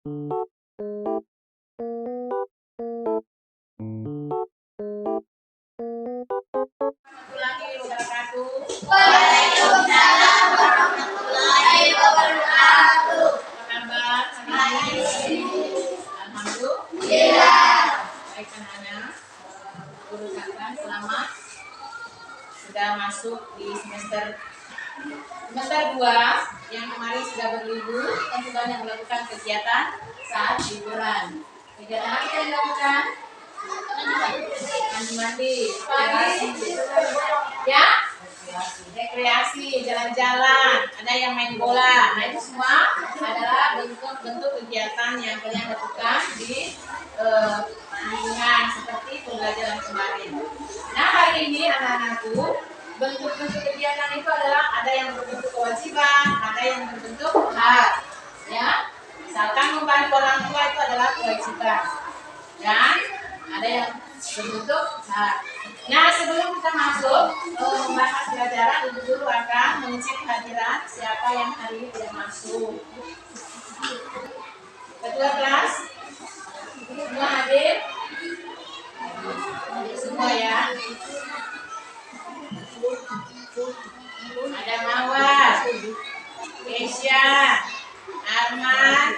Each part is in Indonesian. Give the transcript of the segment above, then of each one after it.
Selamat sudah masuk di semester 2 yang kemarin sudah berlibur dan banyak melakukan kegiatan saat liburan. Kegiatan apa kita dilakukan? Mandi-mandi, ya, rekreasi, jalan-jalan, ada yang main bola. Nah, itu semua adalah bentuk-bentuk kegiatan yang kalian lakukan di lingkungan seperti pembelajaran kemarin. Nah, hari ini anak-anakku, bentuk-bentuk kegiatan itu adalah ada yang berbentuk kewajiban, ada yang berbentuk hak. Ya, misalkan membantu orang tua itu adalah kewajiban, dan ada yang berbentuk hak. Nah, sebelum kita masuk membahas pelajaran, ibu guru akan mengecek kehadiran siapa yang hari ini tidak masuk. Ketua kelas, semua hadir? Semua ya. Ada Mawar, Kesya, Arman,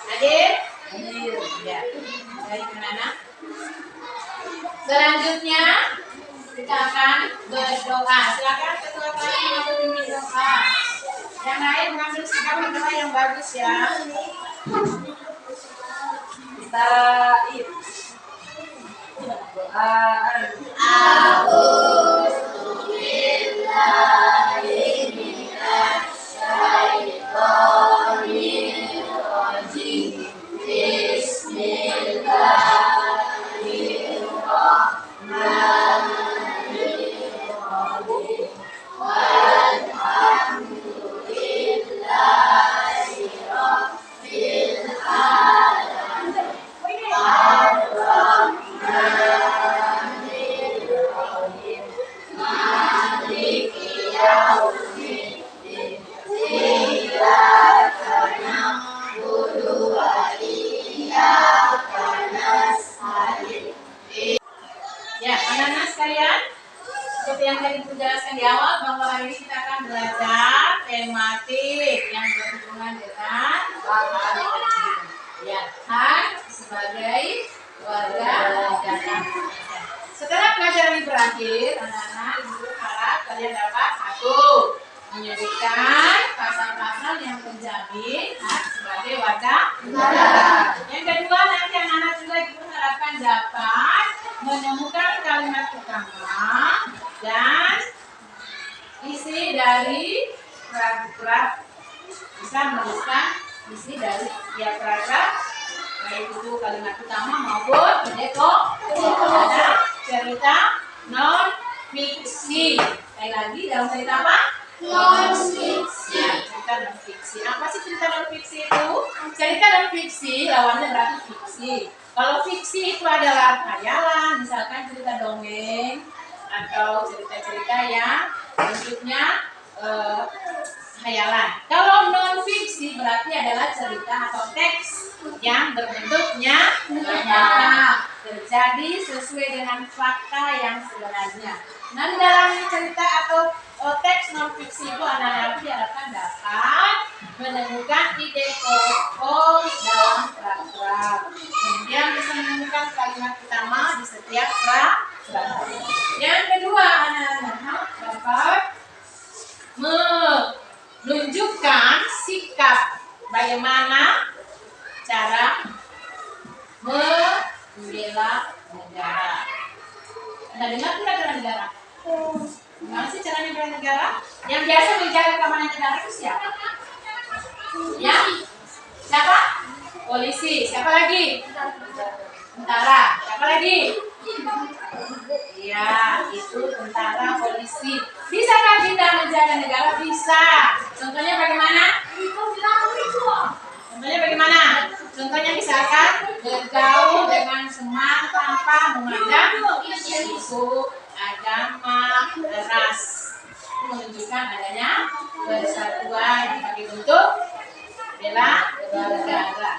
hadir? Ya. Dari mana? Selanjutnya kita akan berdoa. Silakan ketua kelas memimpin doa. Yang lain mengambil sikap doa yang bagus ya. Kita seperti yang tadi dijelaskan di awal, bahwa hari ini kita akan belajar tematik yang berhubungan dengan hak sebagai warga negara. Setelah pelajaran ini berakhir, anak-anak, ibu harap kalian dapat satu, menyebutkan pasal-pasal yang menjamin hak sebagai warga negara. Yang kedua, nanti anak-anak juga ibu harapkan dapat menemukan kalimat pertama dan isi dari paragraf, bisa menuliskan isi dari setiap paragraf, baik itu kalimat utama maupun ada cerita non fiksi. Sekali lagi, dalam cerita apa? Non fiksi. Ya, cerita non fiksi. Apa sih cerita non fiksi itu? Cerita non fiksi lawannya berarti fiksi. Kalau fiksi itu adalah khayalan, misalkan cerita dongeng atau cerita-cerita yang bentuknya khayalan. Kalau non fiksi berarti adalah cerita atau teks yang berbentuknya nyata, terjadi sesuai dengan fakta yang sebenarnya. Nah, di dalam cerita atau teks non fiksi itu anak-anak diharapkan dapat menemukan ide pokok dalam paragraf. Kemudian bisa menemukan kalimat utama di setiap paragraf. Yang kedua, anak-anak dapat menunjukkan sikap bagaimana cara membela negara. Anda dengar tidak bela negara? Gimana sih cara membela negara? Yang biasa menjaga keamanan negara itu siapa? Ya? Siapa? Polisi. Siapa lagi? Tentara. Siapa lagi? Ya, itu tentara, polisi. Bisakah kita menjaga negara? Bisa. Contohnya bagaimana? Contohnya misalkan bergaul dengan teman tanpa memandang suku, agama, ras. Itu menunjukkan adanya persatuan sebagai bentuk bela bernegara.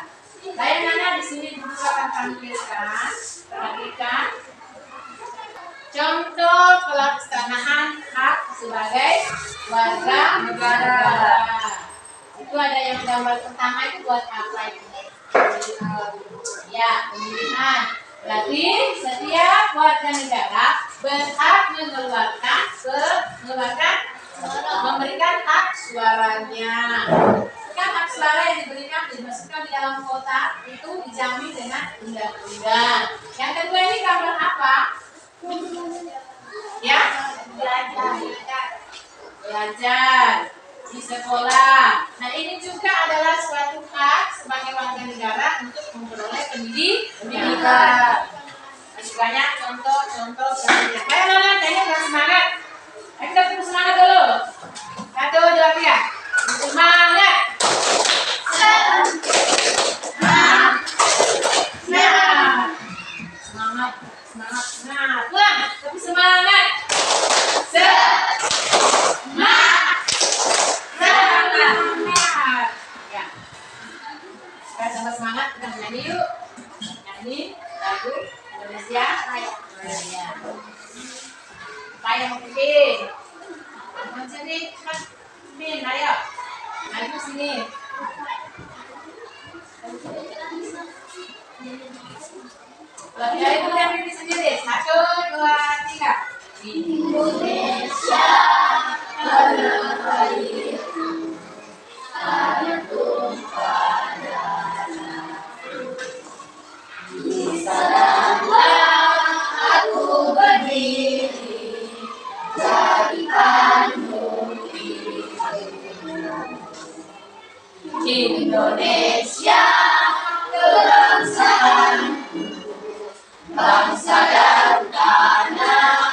Baik anak di sini guru akan tampilkan, perhatikan contoh pelaksanaan hak sebagai warga negara. Itu ada yang gambar pertama itu buat apa itu? Ya, pemilihan. Berarti setiap warga negara berhak memberikan hak suaranya. Kan hak suara yang diberikan dimasukkan di dalam kotak itu dijamin dengan undang-undang. Yang kedua ini gambar apa? Ya, belajar di sekolah. Nah ini juga adalah suatu hak sebagai warga negara untuk memperoleh pendidikan. Masih banyak contoh-contoh selanjutnya. Ayo Nana, kayaknya udah semangat. Ayo kita terus semangat dulu. 1, 2, 3. Semangat. Semangat. Pulang. Tapi semangat. Sama semangat kita menyanyi yuk. Nyanyi lagu Indonesia Raya. Supaya mau pimpin. Mau sini, pimpin, ayo. Maju sini. Kalau tidak itu yang pimpin sendiri. 1, 2, 3. Indonesia terbaik. Aku berdiri jadikan Indonesia kebangsaan, bangsa dan tanah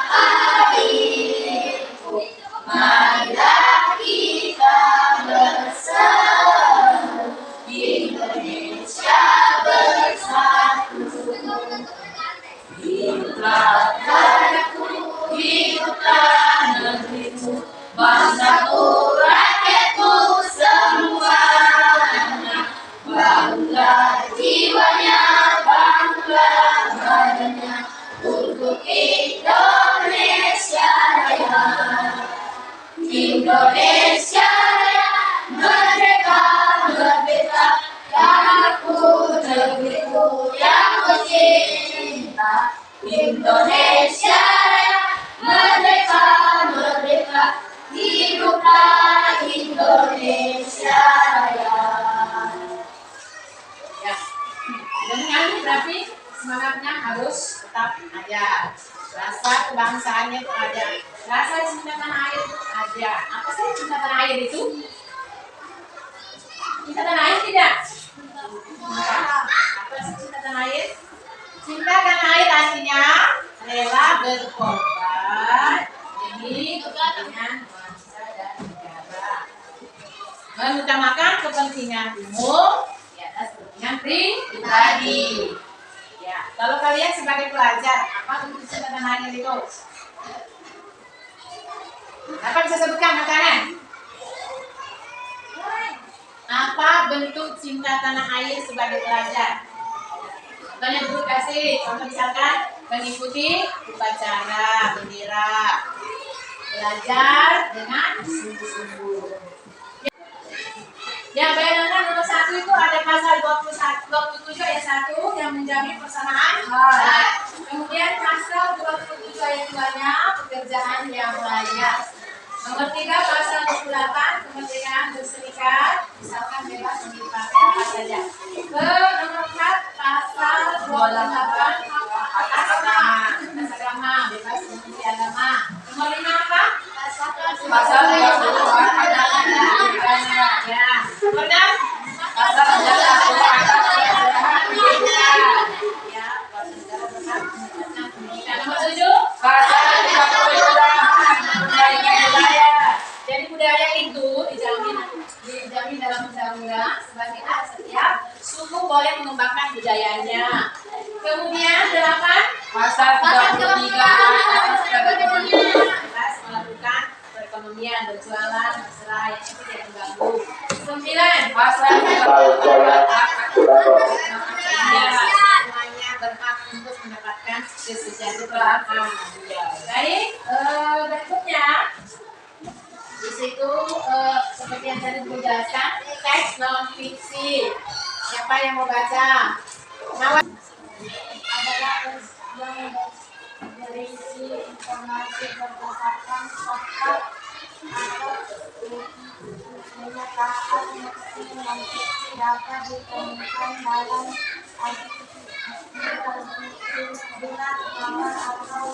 airku. Marilah kita bersatu, Indonesia bersatu. Hiduplah negeriku, hiduplah negeriku, bangsaku, rakyatku semuanya. Bangga jiwanya, bangga badannya, untuk Indonesia Raya. Indonesia Raya, merdeka, merdeka, tanahku, negeriku yang kucinta. Indonesia Raya, merdeka, merdeka, hiduplah Indonesia Raya. Ya, dengan berarti semangatnya harus tetap ada. Rasa kebangsaannya itu ada. Rasa cinta tanah air itu ada. Apa sih cinta tanah air itu? Cinta tanah air tidak? Apa sih cinta tanah air? Cinta tanah air artinya rela berkorban demi kepentingan bangsa dan negara. Mengutamakan kepentingan umum di atas kepentingan pribadi. Ya, kalau kalian sebagai pelajar, apa bentuk cinta tanah air itu? Apa bisa sebutkan makanan? Apa bentuk cinta tanah air sebagai pelajar? Contohnya guru kasih, contoh misalkan mengikuti upacara bendera, belajar dengan sungguh-sungguh. Ya, bayangan nomor 1 itu ada pasal 27 ayat 1 yang menjamin persamaan hak. Kemudian pasal 27 ayat 2-nya pekerjaan yang layak. Nomor 3 pasal 28 kemerdekaan berserikat, misalkan bebas memilih partai apa saja. Nomor 4 pasal 28 hak agama, bebas memilih agama. Nomor 5 apa? Pasal 30 ya. Nomor 6 pasal 30 ya, nomor 7 pasal 32 jadi budaya itu dijamin dalam undang-undang sebagai hak setiap suku boleh mengembangkan budayanya. Kemudian 8 pasal 33 bebas melakukan perekonomian, berjualan, terserah yang itu tidak mengganggu. 9 9. Bahasa semuanya berhak untuk mendapatkan kesejahteraan. Baik, berikutnya di situ seperti yang tadi dijelaskan, teks non fiksi. Siapa yang mau baca? Adalah yang berisi informasi berdasarkan fakta atau kenyataan yang dapat ditemukan dalam surat kabar atau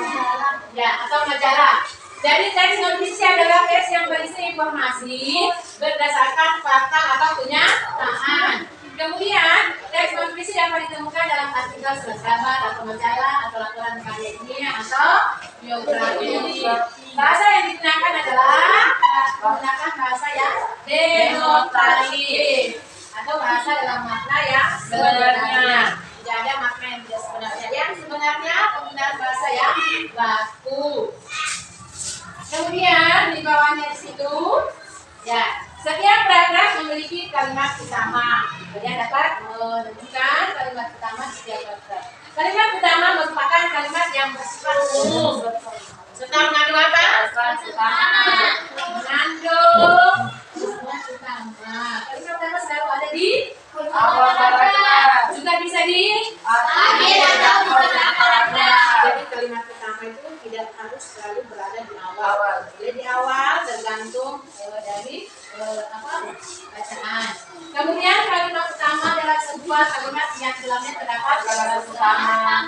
majalah. Ya, atau majalah. Jadi teks non fiksi adalah teks yang berisi informasi berdasarkan fakta atau kenyataan. Kemudian, teks non fiksi dapat ditemukan dalam artikel surat kabar atau majalah atau laporan karya ilmiah atau biografi. Bahasa yang digunakan adalah menggunakan bahasa yang denotatif atau bahasa dalam makna yang sebenarnya. Tidak ada makna yang tidak sebenarnya. Yang sebenarnya penggunaan bahasa yang baku. Kemudian di bawahnya di situ, ya, setiap paragraf memiliki kalimat utama. Kalian dapat menentukan kalimat utama setiap paragraf. Kalimat utama merupakan kalimat yang bersifat umum. Serta mengandung apa? Mengandung kalimat utama. Kalimat utama selalu ada di awal paragraf. Juga bisa di akhir paragraf. Jadi kalimat utama itu tidak harus selalu berada di awal. Jadi di awal tergantung dari bacaan. Kemudian kalimat utama adalah sebuah kalimat yang dalamnya terdapat kalimat utama.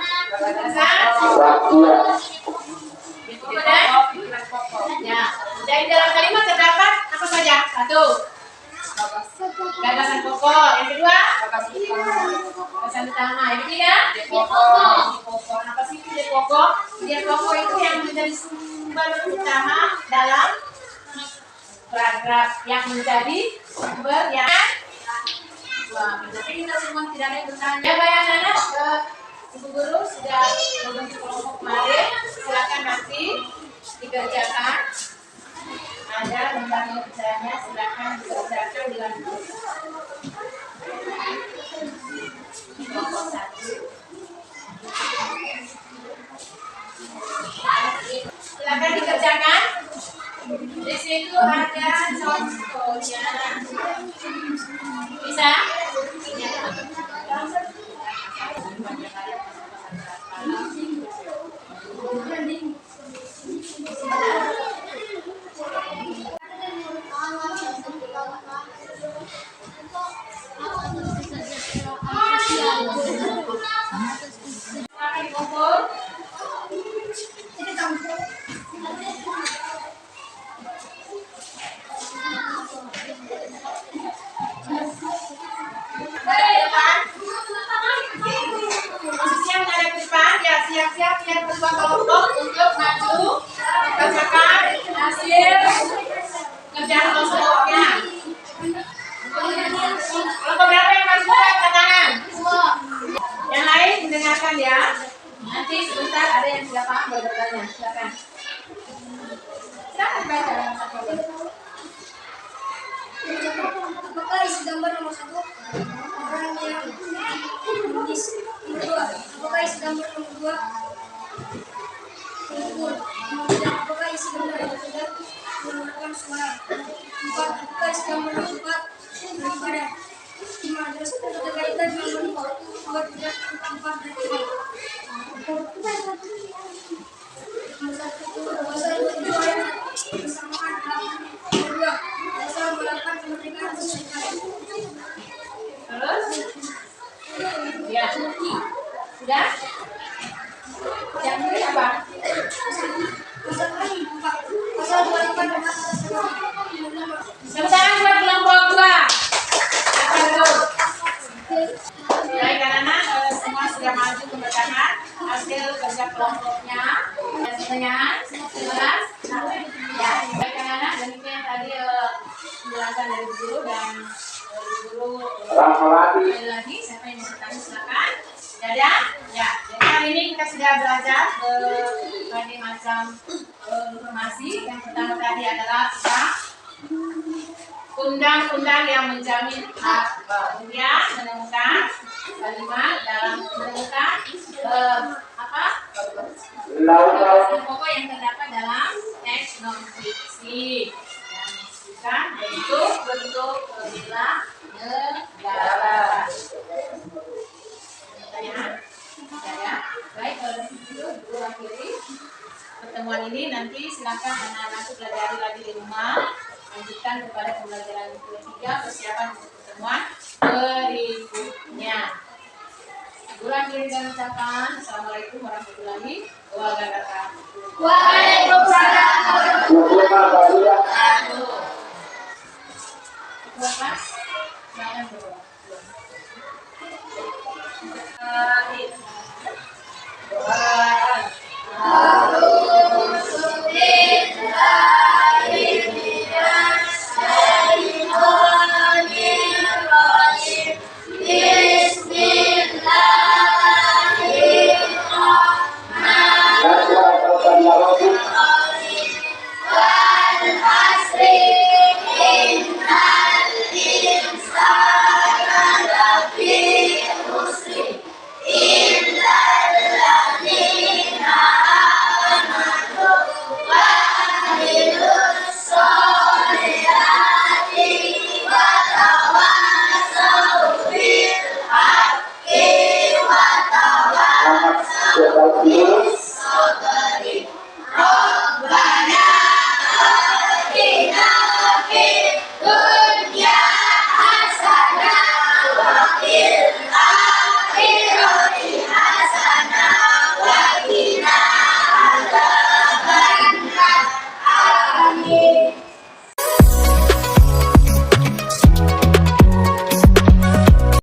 Ya, jadi dalam kalimat terdapat apa saja? Satu, gagasan pokok. Yang kedua, gagasan utama. Yang ketiga, pokok. Apa sih ide pokok? Ide pokok itu yang menjadi sumber utama dalam paragraf, yang menjadi sumber yang tapi kita semua tidak ada yang bertanya. Ya, bayangannya Ibu Guru sudah membentuk kelompok kemarin. Silakan nanti dikerjakan. Ada lembar kerjanya, silakan dikerjakan dengan kelompok 1. Silakan dikerjakan. Di situ ada contohnya. Bisa? Silakan dikumpul. Siap-siap yang kedua kelompok untuk maju bacakan hasil kerjaan kelompoknya. Kelompok berapa yang maju angkat tangan? Yang lain mendengarkan ya. Nanti sebentar ada yang tidak paham boleh bertanya. Silakan. Silakan baca dalam satu. Apakah isi gambar nomor 1 orang yang menulis? Nomor 2, apakah isi gambar nomor 2? Nomor 3, apakah isi gambar nomor 3 menggunakan suara? 4, apakah isi gambar nomor 4 daripada? 5, jelaskan keterkaitan dengan nomor 2, 3, 4, dan 5. Nomor 1, bahasa 2 bersamaan 8. Nomor 2, bahasa melakukan kemerdekaan sesuai. Terus? Ya. Sudah? Yang ini apa? Pasal 28 dan Tepuk tangan buat kelompok 2. Apa dulu? Baik anak-anak, semua sudah maju membacakan hasil kerja kelompoknya. Dan semuanya jelas? Ya, baik anak-anak, demikian tadi penjelasan dari guru dan guru lagi. Siapa yang mau bertanya silakan. Ya, ya. Jadi hari ini kita sudah belajar berbagai macam informasi. Yang pertama tadi adalah undang-undang yang menjamin hak. Kemudian menemukan kalimat dalam menemukan apa? Pokok yang terdapat dalam teks non fiksi yang menunjukkan bentuk-bentuk bela negara. Pertanyaan? Ya. Baik, kalau begitu Guru akhiri pertemuan ini. Nanti silakan anak-anak pelajari lagi di rumah. Lanjutkan kepada pembelajaran ketiga, persiapan untuk pertemuan berikutnya. Guru akhiri dan ucapan Assalamualaikum warahmatullahi wabarakatuh. Waalaikumsalam warahmatullahi wabarakatuh. Bapak.